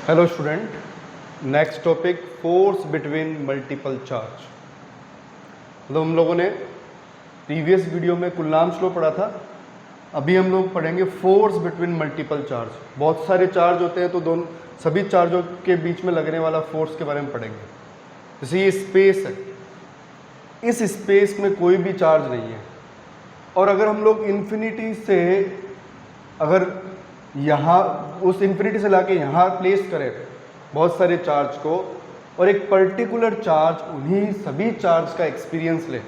Hello student, next topic force between multiple charge. मतलब हम लोगों ने प्रीवियस वीडियो में कुलम्ब्स लॉ पढ़ा था। अभी हम लोग पढ़ेंगे फोर्स बिटवीन मल्टीपल चार्ज। बहुत सारे चार्ज होते हैं तो दोनों सभी चार्जों के बीच में लगने वाला फोर्स के बारे में पढ़ेंगे। जैसे ये स्पेस है, इस स्पेस में कोई भी चार्ज नहीं है और अगर हम लोग इन्फिनिटी से अगर यहाँ उस इन्फिनिटी से लाके यहाँ प्लेस करें बहुत सारे चार्ज को और एक पर्टिकुलर चार्ज उन्हीं सभी चार्ज का एक्सपीरियंस ले।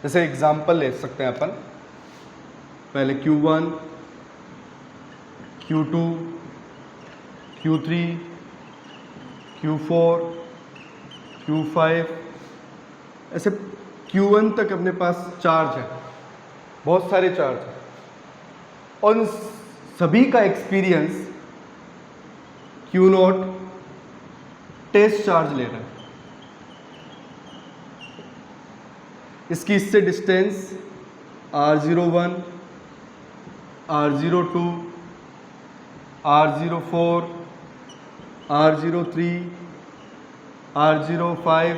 जैसे एग्जांपल ले सकते हैं अपन, पहले Q1, Q2, Q3, Q4, Q5, ऐसे Q1 तक अपने पास चार्ज है, बहुत सारे चार्ज हैं और उन सभी का एक्सपीरियंस Q0 टेस्ट चार्ज ले रहा है। इसकी इससे distance R01, R02, R04, R03, R05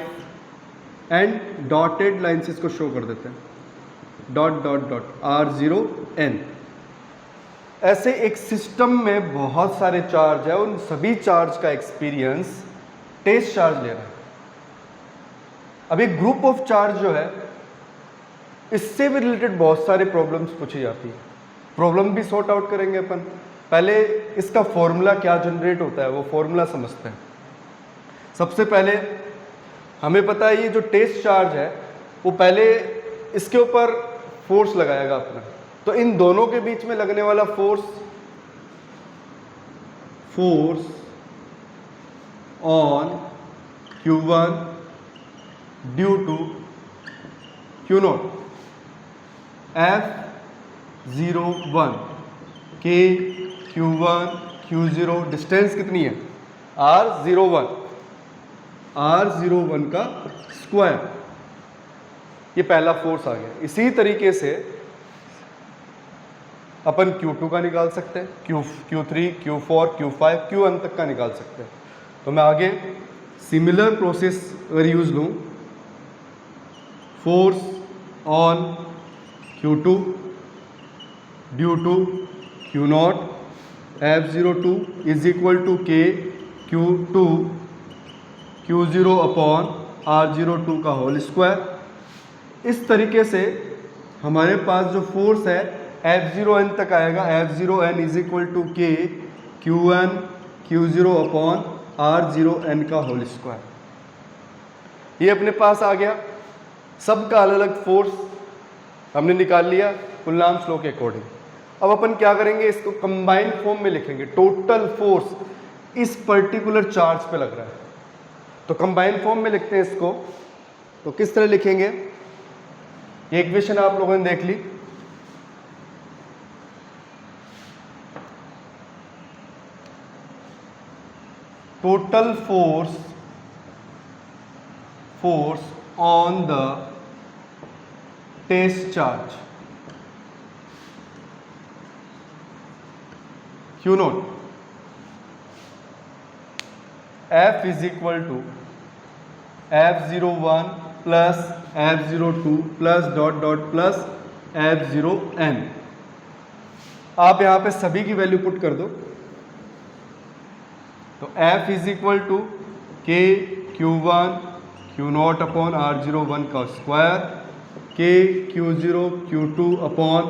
and dotted line से इसको शो कर देते हैं, डॉट डॉट डॉट R0N। ऐसे एक सिस्टम में बहुत सारे चार्ज है, उन सभी चार्ज का एक्सपीरियंस टेस्ट चार्ज ले रहा है। अब एक ग्रुप ऑफ चार्ज जो है, इससे भी रिलेटेड बहुत सारे प्रॉब्लम्स पूछी जाती है। प्रॉब्लम भी सॉर्ट आउट करेंगे अपन। पहले इसका फॉर्मूला क्या जनरेट होता है वो फॉर्मूला समझते हैं। सबसे पहले हमें पता है ये जो टेस्ट चार्ज है वो पहले इसके ऊपर फोर्स लगाएगा अपना, तो इन दोनों के बीच में लगने वाला force on Q1 due to Q0 F01 के Q1 Q0 डिस्टेंस कितनी है R01 का स्क्वायर, ये पहला फोर्स आ गया। इसी तरीके से अपन Q2 का निकाल सकते हैं, Q3, Q4, Q5, Qn तक का निकाल सकते हैं। तो मैं आगे सिमिलर प्रोसेस अगर यूज लूँ, force on Q2 due to Q0 F02 is equal to K Q2 Q0 upon R02 का होल स्क्वायर। इस तरीके से हमारे पास जो फोर्स है F0N तक आएगा। F0N is equal to K Q1 Q0 upon R0N का होल स्क्वायर। ये अपने पास आ गया। सबका अलग अलग फोर्स हमने निकाल लिया कुलम्ब्स लॉ के अकॉर्डिंग। अब अपन क्या करेंगे, इसको कंबाइंड फॉर्म में लिखेंगे। टोटल फोर्स इस पर्टिकुलर चार्ज पे लग रहा है, तो कंबाइंड फॉर्म में लिखते हैं इसको। तो किस तरह लिखेंगे, ये इक्वेशन आप लोगों ने देख ली। Total force on the test charge Q0 F is equal to F01 plus F02 plus dot dot plus F0N। आप यहां पे सभी की वैल्यू पुट कर दो। तो F is equal to K Q1 Q0 upon R01 का square, K Q0 Q2 upon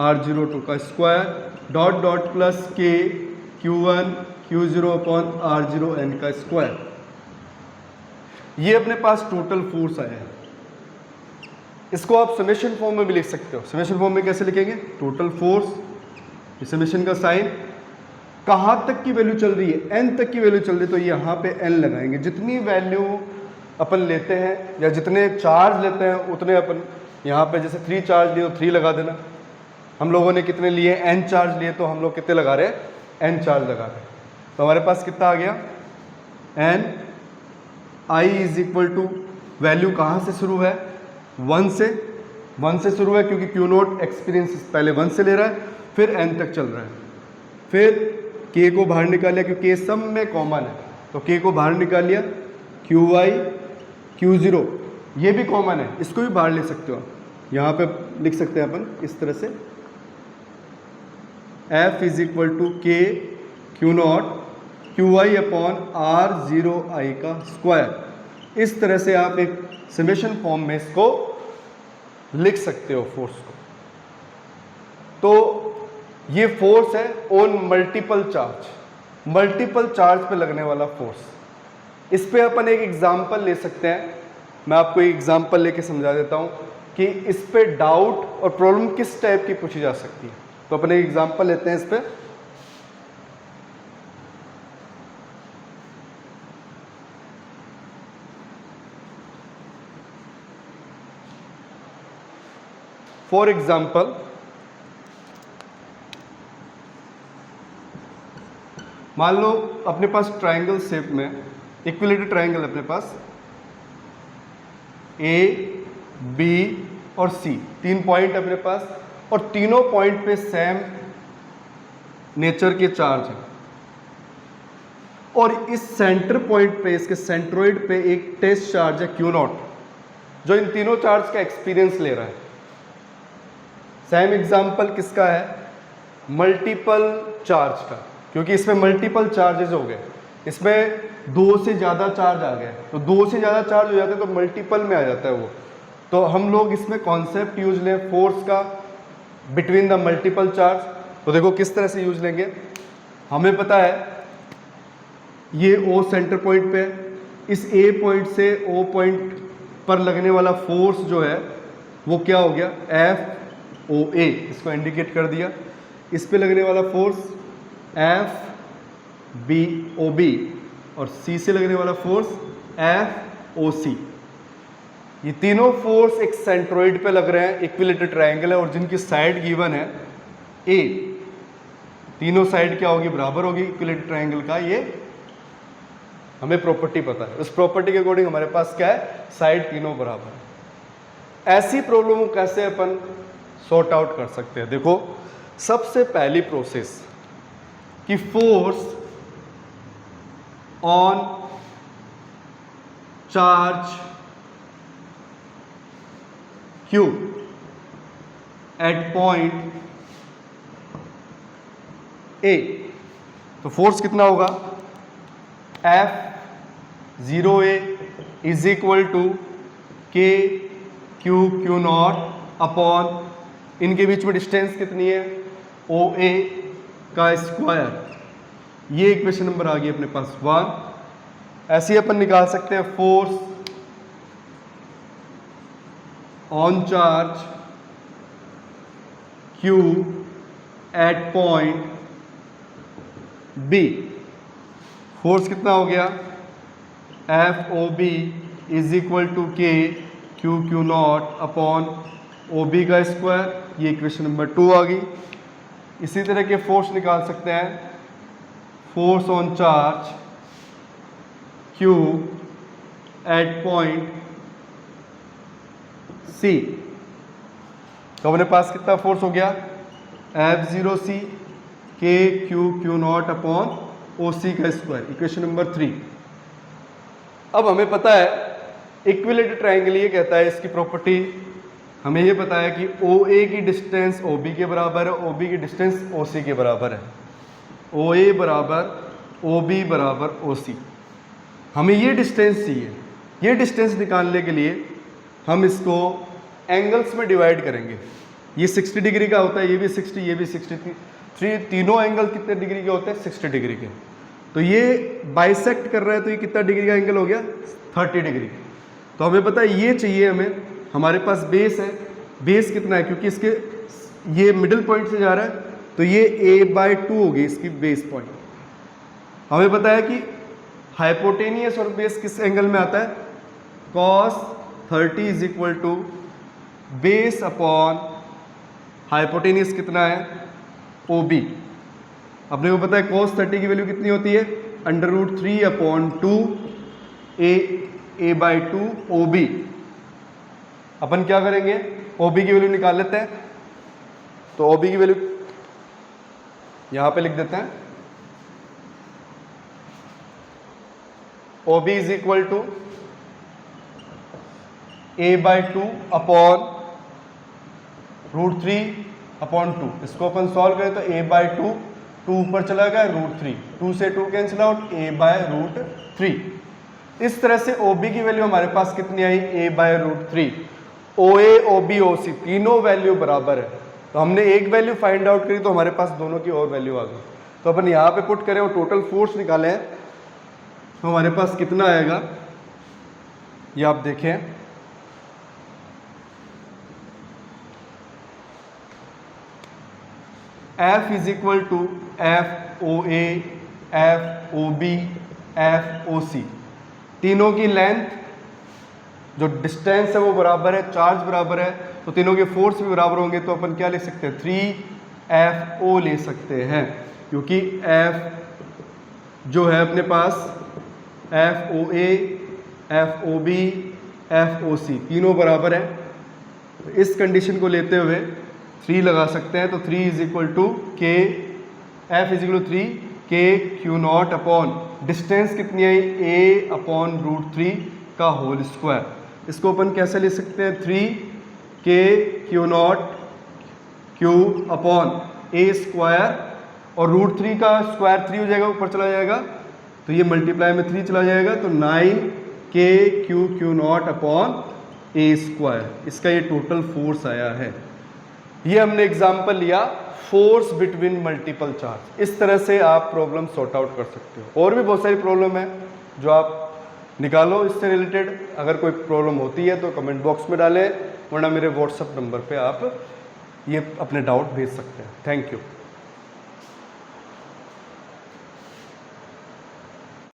R02 का square, dot dot plus K Q1 Q0 upon R0N का स्क्वायर। ये अपने पास टोटल फोर्स आया है। इसको आप समेशन फॉर्म में भी लिख सकते हो। समेशन फॉर्म में कैसे लिखेंगे, टोटल फोर्स, समेशन का साइन, कहाँ तक की वैल्यू चल रही है, n तक की वैल्यू चल रही है, तो यहाँ पे n लगाएंगे। जितनी वैल्यू अपन लेते हैं या जितने चार्ज लेते हैं उतने अपन यहाँ पे, जैसे 3 चार्ज लिए तो 3 लगा देना। हम लोगों ने कितने लिए, n चार्ज लिए, तो हम लोग कितने लगा रहे हैं, n चार्ज लगा रहे हैं। तो हमारे पास कितना आ गया, n I is equal to, value कहाँ से शुरू है, 1 से शुरू है, क्योंकि Q0 एक्सपीरियंस पहले 1 से ले रहा है, फिर n तक चल रहा है, फिर k को बाहर निकाल लिया क्योंकि ये सब में कॉमन है, तो k को बाहर निकाल लिया, qy q0 ये भी कॉमन है, इसको भी बाहर ले सकते हो आप, यहाँ पे लिख सकते हैं अपन इस तरह से f is equal to k q naught qy upon r0i का स्क्वायर। इस तरह से आप एक समेशन फॉर्म में इसको लिख सकते हो फोर्स को। तो ये फोर्स है ऑन मल्टीपल चार्ज पे लगने वाला फोर्स। इस पे अपन एक एग्जांपल ले सकते हैं, मैं आपको एक एग्जांपल लेके समझा देता हूं कि इस पे डाउट और प्रॉब्लम किस टाइप की पूछी जा सकती है। तो अपन एक एग्जांपल लेते हैं इस पे। फॉर एग्जाम्पल मान लो अपने पास ट्रायंगल शेप में इक्विलेटरल ट्रायंगल अपने पास ए बी और सी, 3 पॉइंट अपने पास, और तीनों पॉइंट पे सेम नेचर के चार्ज हैं, और इस सेंटर पॉइंट पे, इसके सेंट्रोइड पे एक टेस्ट चार्ज है क्यू नॉट, जो इन तीनों चार्ज का एक्सपीरियंस ले रहा है। सेम एग्जांपल किसका है? मल्टीपल चार्ज का, क्योंकि इसमें मल्टीपल चार्जेस हो गए, इसमें 2 से ज़्यादा चार्ज आ गए, तो 2 से ज़्यादा चार्ज हो जाते हैं तो मल्टीपल में आ जाता है वो। तो हम लोग इसमें कॉन्सेप्ट यूज लें फोर्स का बिटवीन द मल्टीपल चार्ज। तो देखो किस तरह से यूज लेंगे। हमें पता है ये O सेंटर पॉइंट पे, इस A पॉइंट से O पॉइंट पर लगने वाला फोर्स जो है वो क्या हो गया? FOA, इसको इंडिकेट कर दिया। इस पे लगने वाला फोर्स FBOB, और C से लगने वाला फोर्स FOC। ये तीनों फोर्स एक सेंट्रोइड पे लग रहे हैं, इक्विलेटरल ट्रायंगल है, और जिनकी साइड गिवन है A, तीनों साइड क्या होगी? बराबर होगी इक्विलेटरल ट्रायंगल का। ये हमें प्रॉपर्टी पता है, उस प्रॉपर्टी के अकॉर्डिंग हमारे पास क्या है? साइड तीनों बराबर है। ऐसी प्रॉब्लम को कैसे अपन सॉर्ट आउट कर सकते हैं? देखो, सबसे पहली प्रोसेस कि force on charge Q at point A, तो फोर्स कितना होगा? F0A is equal to K Q naught upon, इनके बीच में डिस्टेंस कितनी है? OA का स्क्वायर। ये इक्वेशन नंबर आ गई अपने पास 1। ऐसे ही अपन निकाल सकते हैं force on charge Q at point B। Force कितना हो गया? FOB is equal to K Q naught upon OB का स्क्वायर। ये इक्वेशन नंबर 2 आ गई। इसी तरह के फोर्स निकाल सकते हैं, force on charge Q at point C। तो अपने पास कितना फोर्स हो गया? F0C K Q naught upon OC का स्क्वायर, इक्वेशन नंबर 3। अब हमें पता है इक्विलेटरल ट्रायंगल ये कहता है, इसकी प्रॉपर्टी हमें ये पता है कि OA की डिस्टेंस OB के बराबर है, OB की डिस्टेंस OC के बराबर है, OA बराबर OB बराबर OC। हमें ये डिस्टेंस चाहिए। ये डिस्टेंस निकालने के लिए हम इसको एंगल्स में डिवाइड करेंगे। ये 60 डिग्री का होता है, ये भी 60, ये भी 60, तीनों एंगल कितने डिग्री के होते हैं? 60 डिग्री के। तो ये बाइसेक्ट कर रहा है, तो ये कितना डिग्री का एंगल हो गया? 30 डिग्री। तो हमें पता है ये चाहिए हमें। हमारे पास बेस है, बेस कितना है? क्योंकि इसके ये मिडिल पॉइंट से जा रहा है, तो ये A/2 होगी इसकी बेस पॉइंट। हमें पता है कि हाइपोटेनियस और बेस किस एंगल में आता है? cos 30 is equal to base upon hypotenuse कितना है? OB। अपने को पता है cos 30 की वैल्यू कितनी होती है? √3/2 A/2 OB। अपन क्या करेंगे? OB की वैल्यू निकाल लेते हैं। तो OB की वैल्यू यहां पे लिख देते हैं O B is equal to a/2 upon √3/2। इसको अपन सॉल्व करें तो a/2, 2 ऊपर चला गया, √3, 2 से 2 कैंसिल आउट, a/√3। इस तरह से OB की वैल्यू हमारे पास कितनी आई, a/√3। OA, OB, OC तीनों वैल्यू बराबर है, तो हमने एक वैल्यू फाइंड आउट करी तो हमारे पास दोनों की और वैल्यू आ गई। तो अपन यहाँ पे पुट करें और टोटल फोर्स निकालें तो हमारे पास कितना आएगा, ये आप देखें। F is equal to FOA, FOB, FOC तीनों की लेंथ, जो डिस्टेंस है वो बराबर है, चार्ज बराबर है, तो तीनों के फोर्स भी बराबर होंगे। तो अपन क्या ले सकते हैं, 3FO ले सकते हैं, क्योंकि F जो है अपने पास FOA, FOB, FOC तीनों बराबर है। तो इस कंडीशन को लेते हुए 3 लगा सकते हैं। तो 3 इज इक्वल टू के, F इज इक्वल टू 3 के क्यू नॉट अपॉन डिस्टेंस कितनी आई, a/√3 का होल स्क्वायर। इसको अपन कैसे ले सकते हैं, 3 के Q not Q upon a square, और √3 का स्क्वायर 3 हो जाएगा, ऊपर चला जाएगा, तो ये मल्टीप्लाई में 3 चला जाएगा, तो 9 के Q not upon a square. इसका ये टोटल फोर्स आया है। ये हमने एग्जाम्पल लिया फोर्स बिटवीन मल्टीपल चार्ज। इस तरह से आप प्रॉब्लम सॉर्ट आउट कर सकते हो। और भी बहुत सारी प्रॉब्लम है जो आप निकालो इससे रिलेटेड। अगर कोई प्रॉब्लम होती है तो कमेंट बॉक्स में डालें, वरना मेरे व्हाट्सएप नंबर पे आप ये अपने डाउट भेज सकते हैं। Thank you.